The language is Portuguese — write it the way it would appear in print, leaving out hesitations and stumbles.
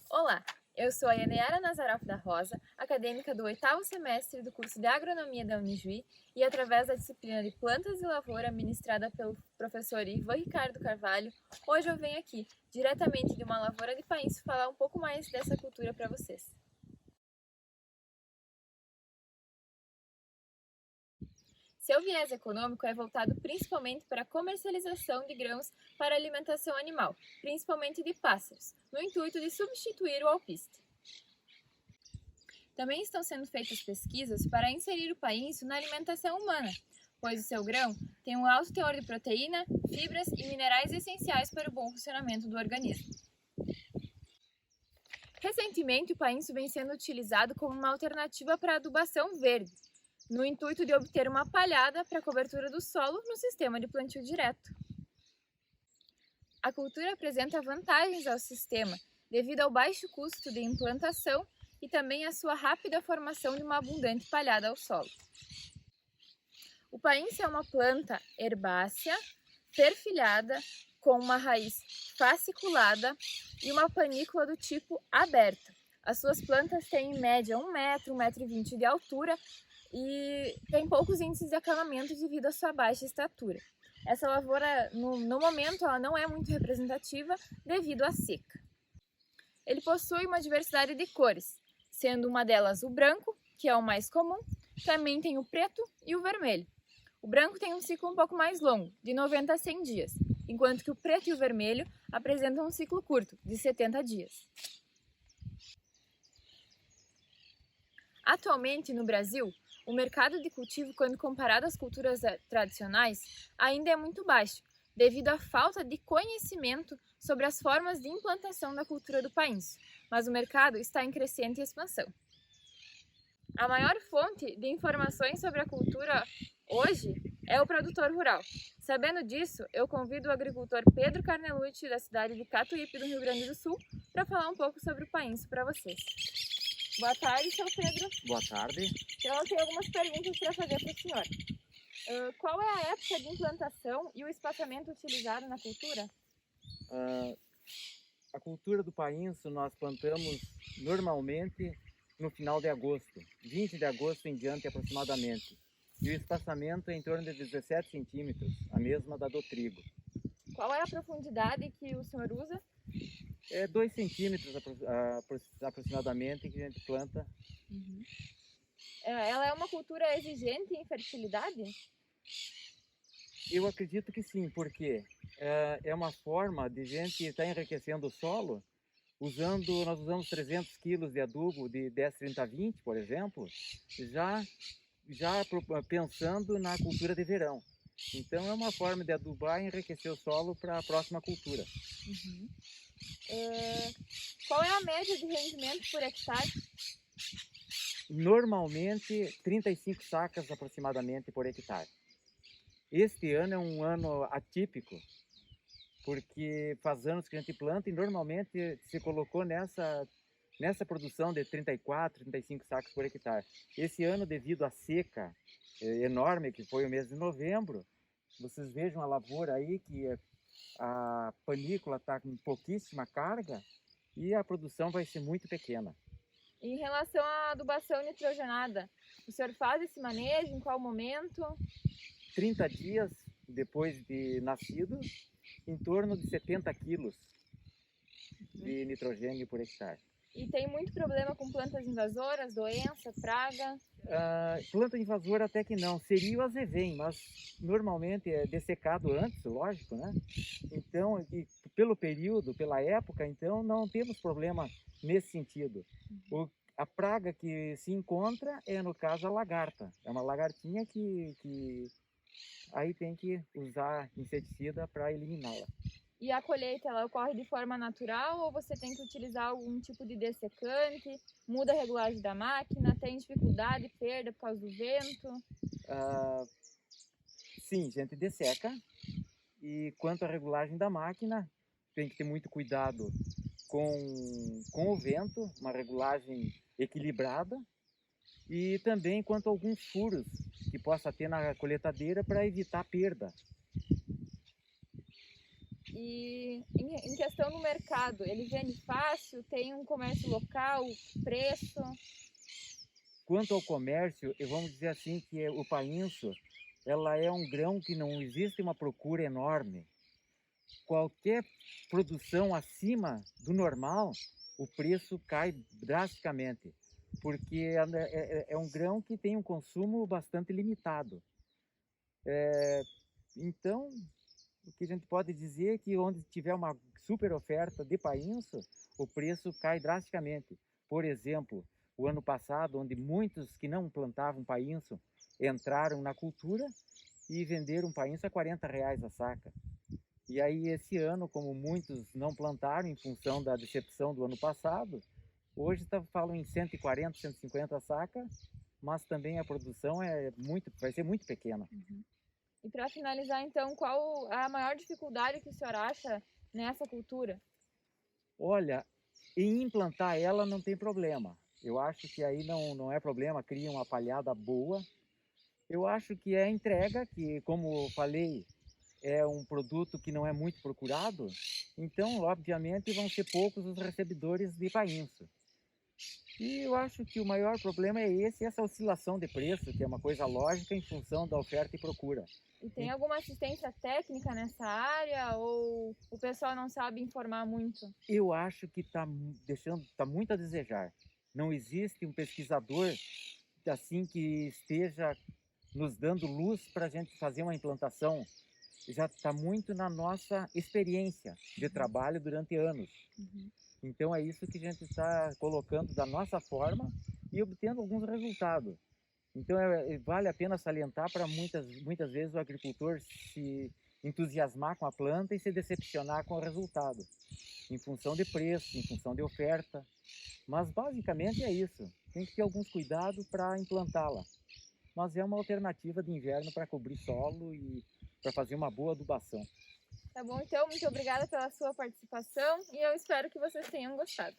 Olá, eu sou a Yaneyara Nazarov da Rosa, acadêmica do 8º semestre do curso de Agronomia da Unijuí e através da disciplina de Plantas e Lavoura ministrada pelo professor Ivan Ricardo Carvalho, hoje eu venho aqui, diretamente de uma lavoura de painço, falar um pouco mais dessa cultura para vocês. Seu viés econômico é voltado principalmente para a comercialização de grãos para alimentação animal, principalmente de pássaros, no intuito de substituir o alpiste. Também estão sendo feitas pesquisas para inserir o painço na alimentação humana, pois o seu grão tem um alto teor de proteína, fibras e minerais essenciais para o bom funcionamento do organismo. Recentemente, o painço vem sendo utilizado como uma alternativa para a adubação verde, no intuito de obter uma palhada para a cobertura do solo no sistema de plantio direto. A cultura apresenta vantagens ao sistema devido ao baixo custo de implantação e também à sua rápida formação de uma abundante palhada ao solo. O painço é uma planta herbácea, perfilhada, com uma raiz fasciculada e uma panícula do tipo aberta. As suas plantas têm em média 1 metro, 1,20 m de altura e tem poucos índices de acabamento devido à sua baixa estatura. Essa lavoura, no momento, ela não é muito representativa devido à seca. Ele possui uma diversidade de cores, sendo uma delas o branco, que é o mais comum, também tem o preto e o vermelho. O branco tem um ciclo um pouco mais longo, de 90 a 100 dias, enquanto que o preto e o vermelho apresentam um ciclo curto, de 70 dias. Atualmente, no Brasil, o mercado de cultivo, quando comparado às culturas tradicionais, ainda é muito baixo, devido à falta de conhecimento sobre as formas de implantação da cultura do painço, mas o mercado está em crescente expansão. A maior fonte de informações sobre a cultura hoje é o produtor rural. Sabendo disso, eu convido o agricultor Pedro Carnelucci, da cidade de Catuípe, do Rio Grande do Sul, para falar um pouco sobre o painço para vocês. Boa tarde, seu Pedro. Boa tarde. Então, eu tenho algumas perguntas para fazer para o senhor. Qual é a época de implantação e o espaçamento utilizado na cultura? A cultura do painço nós plantamos normalmente no final de agosto, 20 de agosto em diante aproximadamente. E o espaçamento é em torno de 17 centímetros, a mesma da do trigo. Qual é a profundidade que o senhor usa? É 2 centímetros aproximadamente que a gente planta. Uhum. Ela é uma cultura exigente em fertilidade? Eu acredito que sim, porque é uma forma de gente estar enriquecendo o solo. Nós usamos 300 quilos de adubo de 10-30-20, por exemplo, já pensando na cultura de verão. Então é uma forma de adubar e enriquecer o solo para a próxima cultura. Uhum. Qual é a média de rendimento por hectare? Normalmente 35 sacas aproximadamente por hectare. Este ano é um ano atípico, porque faz anos que a gente planta e normalmente se colocou nessa produção de 34, 35 sacos por hectare. Esse ano, devido à seca enorme que foi o mês de novembro, vocês vejam a lavoura aí que a panícula está com pouquíssima carga e a produção vai ser muito pequena. Em relação à adubação nitrogenada, o senhor faz esse manejo? Em qual momento? 30 dias depois de nascido, em torno de 70 quilos de nitrogênio por hectare. E tem muito problema com plantas invasoras, doença, praga? Planta invasora até que não, seria o azevém, mas normalmente é dessecado antes, lógico, né? Então, pelo período, pela época, então não temos problema nesse sentido. A praga que se encontra é, no caso, a lagarta. É uma lagartinha que aí tem que usar inseticida para eliminá-la. E a colheita, ela ocorre de forma natural ou você tem que utilizar algum tipo de dessecante? Muda a regulagem da máquina? Tem dificuldade, perda por causa do vento? Sim, a gente desseca. E quanto à regulagem da máquina, tem que ter muito cuidado com o vento, uma regulagem equilibrada. E também quanto a alguns furos que possa ter na colheitadeira para evitar perda. E em questão do mercado, ele vende fácil? Tem um comércio local? Preço? Quanto ao comércio, vamos dizer assim que o painço, ela é um grão que não existe uma procura enorme. Qualquer produção acima do normal, o preço cai drasticamente, porque é um grão que tem um consumo bastante limitado. Então, o que a gente pode dizer é que onde tiver uma super oferta de painço, o preço cai drasticamente. Por exemplo, o ano passado, onde muitos que não plantavam painço entraram na cultura e venderam painço a R$ 40 a saca. E aí esse ano, como muitos não plantaram em função da decepção do ano passado, hoje falam em 140, 150 a saca, mas também a produção vai ser muito pequena. E para finalizar, então, qual a maior dificuldade que o senhor acha nessa cultura? Olha, em implantar ela não tem problema. Eu acho que aí não é problema, cria uma palhada boa. Eu acho que é a entrega, que como eu falei, é um produto que não é muito procurado, então, obviamente, vão ser poucos os recebedores de painço. E eu acho que o maior problema é essa oscilação de preço, que é uma coisa lógica em função da oferta e procura. E tem alguma assistência técnica nessa área ou o pessoal não sabe informar muito? Eu acho que está muito a desejar. Não existe um pesquisador assim que esteja nos dando luz para a gente fazer uma implantação. Já está muito na nossa experiência de trabalho durante anos. Então é isso que a gente está colocando da nossa forma e obtendo alguns resultados. Então vale a pena salientar para muitas vezes o agricultor se entusiasmar com a planta e se decepcionar com o resultado, em função de preço, em função de oferta. Mas basicamente é isso, tem que ter alguns cuidados para implantá-la. Mas é uma alternativa de inverno para cobrir solo e para fazer uma boa adubação. Tá bom, então, muito obrigada pela sua participação e eu espero que vocês tenham gostado.